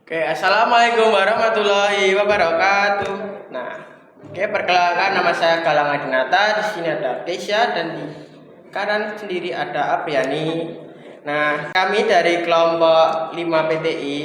Assalamualaikum warahmatullahi wabarakatuh. Nah, perkenalkan nama saya Galang Adinata. Di sini ada Keisha dan di kanan sendiri ada Apriani. Nah, kami dari kelompok 5 PTI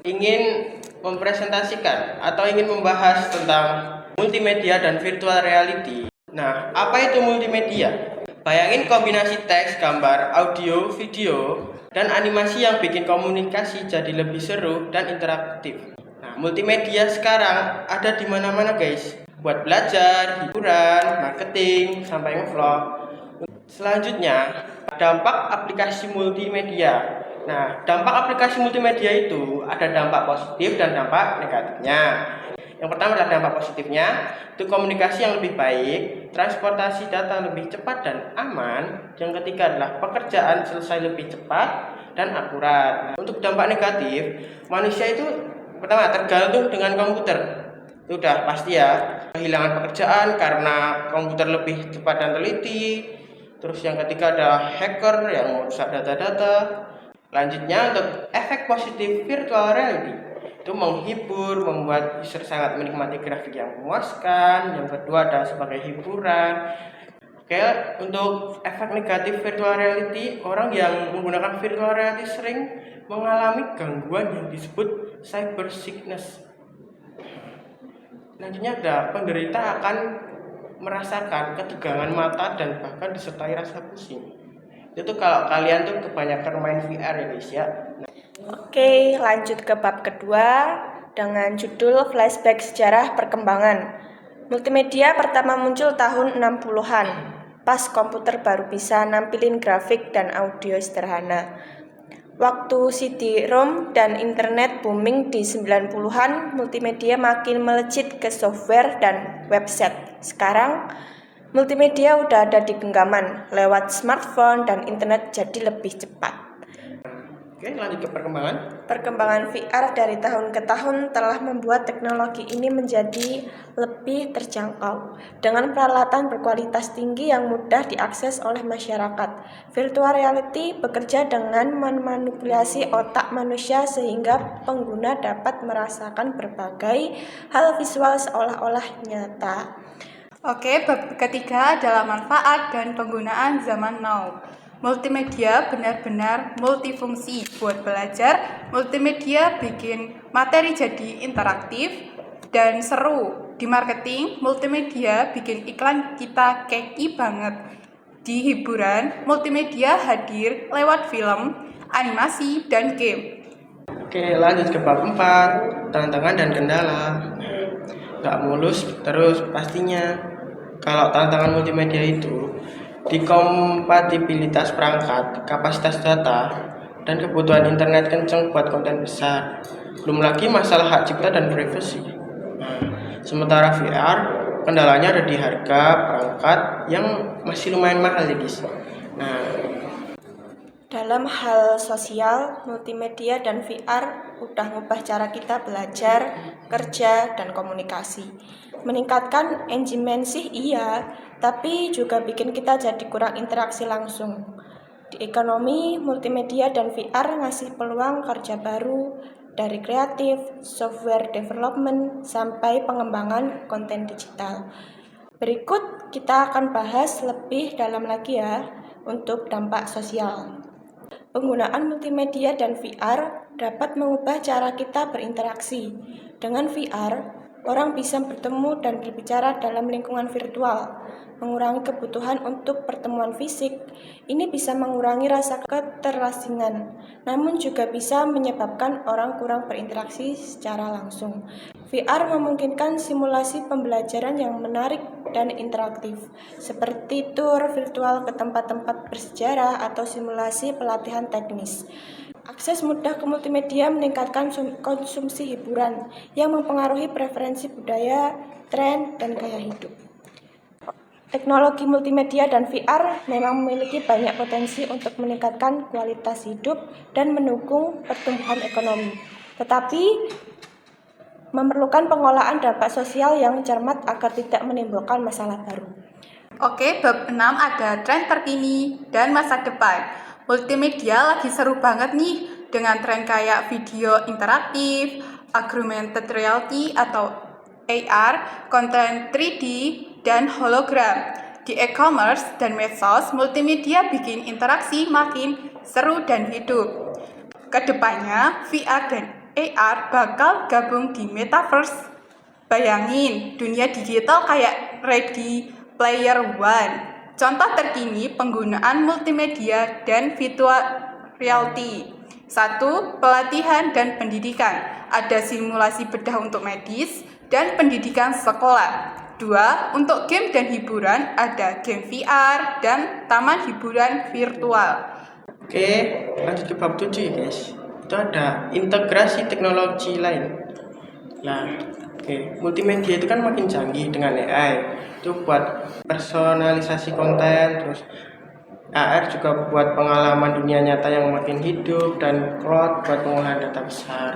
ingin mempresentasikan atau ingin membahas tentang multimedia dan virtual reality. Nah, apa itu multimedia? Bayangin kombinasi teks, gambar, audio, video, dan animasi yang bikin komunikasi jadi lebih seru dan interaktif. Nah, multimedia sekarang ada di mana-mana, guys. Buat belajar, hiburan, marketing, sampai ngevlog. Selanjutnya, dampak aplikasi multimedia. Nah, dampak aplikasi multimedia itu ada dampak positif dan dampak negatifnya. Yang pertama adalah dampak positifnya, itu komunikasi yang lebih baik, transportasi data lebih cepat dan aman. Yang ketiga adalah pekerjaan selesai lebih cepat dan akurat. Nah, untuk dampak negatif, manusia itu pertama tergantung dengan komputer. Itu udah pasti ya, kehilangan pekerjaan karena komputer lebih cepat dan teliti. Terus yang ketiga ada hacker yang merusak data-data. Lanjutnya untuk efek positif virtual reality, itu menghibur, membuat user sangat menikmati grafik yang memuaskan. Yang kedua ada sebagai hiburan. Untuk efek negatif virtual reality, orang yang menggunakan virtual reality sering mengalami gangguan yang disebut cyber sickness. Selanjutnya ada penderita akan merasakan ketegangan mata dan bahkan disertai rasa pusing. Itu kalau kalian tuh kebanyakan main VR ya guys ya. Oke, lanjut ke bab kedua dengan judul Flashback Sejarah Perkembangan. Multimedia pertama muncul tahun 60-an, pas komputer baru bisa nampilin grafik dan audio sederhana. Waktu CD-ROM dan internet booming di 90-an, multimedia makin melejit ke software dan website. Sekarang, multimedia udah ada di genggaman, lewat smartphone dan internet jadi lebih cepat. Lanjut ke perkembangan. Perkembangan VR dari tahun ke tahun telah membuat teknologi ini menjadi lebih terjangkau dengan peralatan berkualitas tinggi yang mudah diakses oleh masyarakat. Virtual reality bekerja dengan memanipulasi otak manusia sehingga pengguna dapat merasakan berbagai hal visual seolah-olah nyata. Oke, bab ketiga adalah manfaat dan penggunaan zaman now. Multimedia benar-benar multifungsi. Buat belajar, multimedia bikin materi jadi interaktif dan seru. Di marketing, multimedia bikin iklan kita keki banget. Di hiburan, multimedia hadir lewat film, animasi, dan game. Lanjut ke bab 4, tantangan dan kendala. Gak mulus terus pastinya. Kalau tantangan multimedia itu di kompatibilitas perangkat, kapasitas data, dan kebutuhan internet kenceng buat konten besar. Belum lagi masalah hak cipta dan privasi. Sementara VR, kendalanya ada di harga perangkat yang masih lumayan mahal ya guys. Dalam hal sosial, multimedia dan VR udah ngubah cara kita belajar, kerja, dan komunikasi. Meningkatkan engagement sih iya, tapi juga bikin kita jadi kurang interaksi langsung. Di ekonomi, multimedia dan VR ngasih peluang kerja baru dari kreatif, software development, sampai pengembangan konten digital. Berikut kita akan bahas lebih dalam lagi ya untuk dampak sosial. Penggunaan multimedia dan VR dapat mengubah cara kita berinteraksi. Dengan VR, orang bisa bertemu dan berbicara dalam lingkungan virtual, mengurangi kebutuhan untuk pertemuan fisik. Ini bisa mengurangi rasa keterasingan, namun juga bisa menyebabkan orang kurang berinteraksi secara langsung. VR memungkinkan simulasi pembelajaran yang menarik dan interaktif, seperti tur virtual ke tempat-tempat bersejarah atau simulasi pelatihan teknis. Akses mudah ke multimedia meningkatkan konsumsi hiburan yang mempengaruhi preferensi budaya, tren, dan gaya hidup. Teknologi multimedia dan VR memang memiliki banyak potensi untuk meningkatkan kualitas hidup dan mendukung pertumbuhan ekonomi. Tetapi memerlukan pengolahan dampak sosial yang cermat agar tidak menimbulkan masalah baru. Oke, bab 6 ada tren terkini dan masa depan. Multimedia lagi seru banget nih. dengan tren kayak video interaktif, augmented reality atau AR, konten 3D, dan hologram. Di e-commerce dan medsos, multimedia bikin interaksi makin seru dan hidup. Kedepannya, VR dan AR bakal gabung di metaverse. Bayangin, dunia digital kayak Ready Player One. Contoh terkini penggunaan multimedia dan virtual reality. 1. Pelatihan dan pendidikan. Ada simulasi bedah untuk medis dan pendidikan sekolah. 2. Untuk game dan hiburan, ada game VR dan taman hiburan virtual. Oke, lanjut ke bab 7 ya guys. Itu ada integrasi teknologi lain. Nah, multimedia itu kan makin canggih dengan AI. Itu buat personalisasi konten, terus AR juga buat pengalaman dunia nyata yang makin hidup, dan cloud buat pengolahan data besar.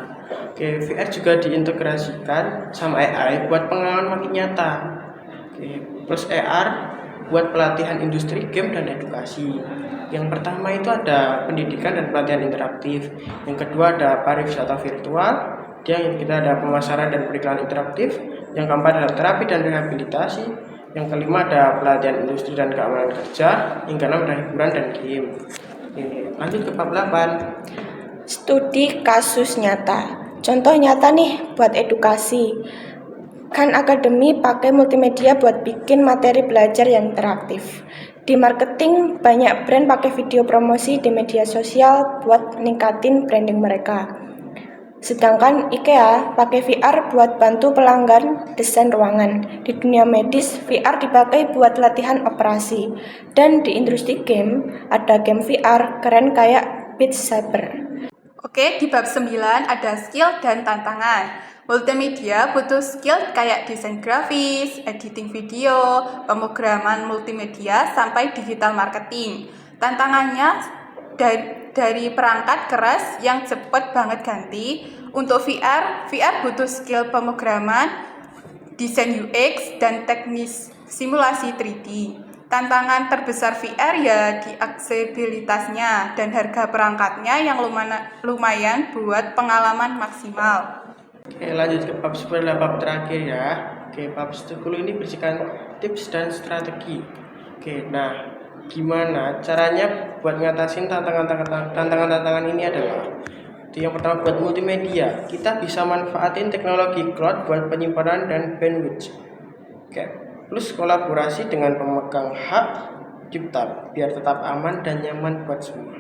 VR juga diintegrasikan sama AI buat pengalaman makin nyata. Plus AR buat pelatihan industri game dan edukasi. Yang pertama itu ada pendidikan dan pelatihan interaktif. Yang kedua ada pariwisata virtual. Yang kita ada pemasaran dan periklanan interaktif. Yang keempat adalah terapi dan rehabilitasi. Yang kelima ada pelatihan industri dan keamanan kerja. Yang keenam ada hiburan dan game. Lanjut ke bab 8. Studi kasus nyata. Contoh nyata nih buat edukasi. Khan Academy pakai multimedia buat bikin materi belajar yang interaktif. Di marketing, banyak brand pakai video promosi di media sosial buat meningkatin branding mereka. Sedangkan IKEA pakai VR buat bantu pelanggan desain ruangan. Di dunia medis, VR dipakai buat latihan operasi. Dan di industri game, ada game VR keren kayak Beat Saber. Oke, di bab 9 ada skill dan tantangan. Multimedia butuh skill kayak desain grafis, editing video, pemrograman multimedia, sampai digital marketing. Tantangannya dari perangkat keras yang cepat banget ganti. Untuk VR butuh skill pemrograman, desain UX, dan teknis simulasi 3D. Tantangan terbesar VR ya di aksesibilitasnya dan harga perangkatnya yang lumayan buat pengalaman maksimal. Lanjut ke bab 10, bab terakhir ya. Bab 10 ini berisikan tips dan strategi. Nah, gimana caranya buat ngatasin tantangan ini adalah yang pertama, buat multimedia kita bisa manfaatin teknologi cloud buat penyimpanan dan bandwidth. Plus kolaborasi dengan pemegang hak cipta biar tetap aman dan nyaman buat semua.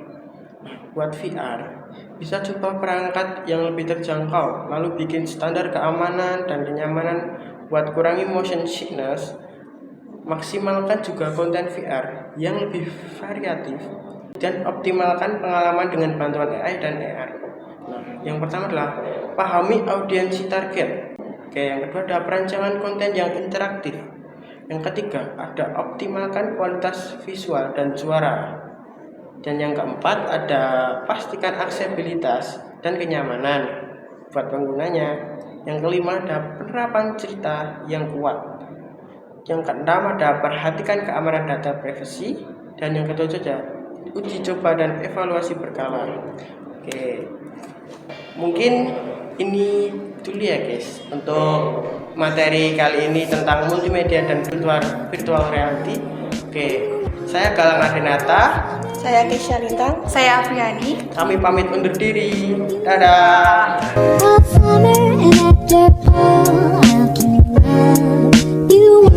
Buat VR, bisa coba perangkat yang lebih terjangkau, lalu bikin standar keamanan dan kenyamanan buat kurangi motion sickness. Maksimalkan juga konten VR yang lebih variatif dan optimalkan pengalaman dengan bantuan AI dan AR. Yang pertama adalah pahami audiensi target. Yang kedua ada perancangan konten yang interaktif. Yang ketiga ada optimalkan kualitas visual dan suara. Dan yang keempat ada pastikan aksesibilitas dan kenyamanan buat penggunanya. Yang kelima ada penerapan cerita yang kuat. Yang keenam ada perhatikan keamanan data privasi. Dan yang ketujuh ada uji coba dan evaluasi berkala. Mungkin ini dulu ya guys untuk materi kali ini tentang multimedia dan virtual reality. Saya Galang Adinata. Saya Keisha Lintang. Saya Afriani. Kami pamit undur diri. Dadah. You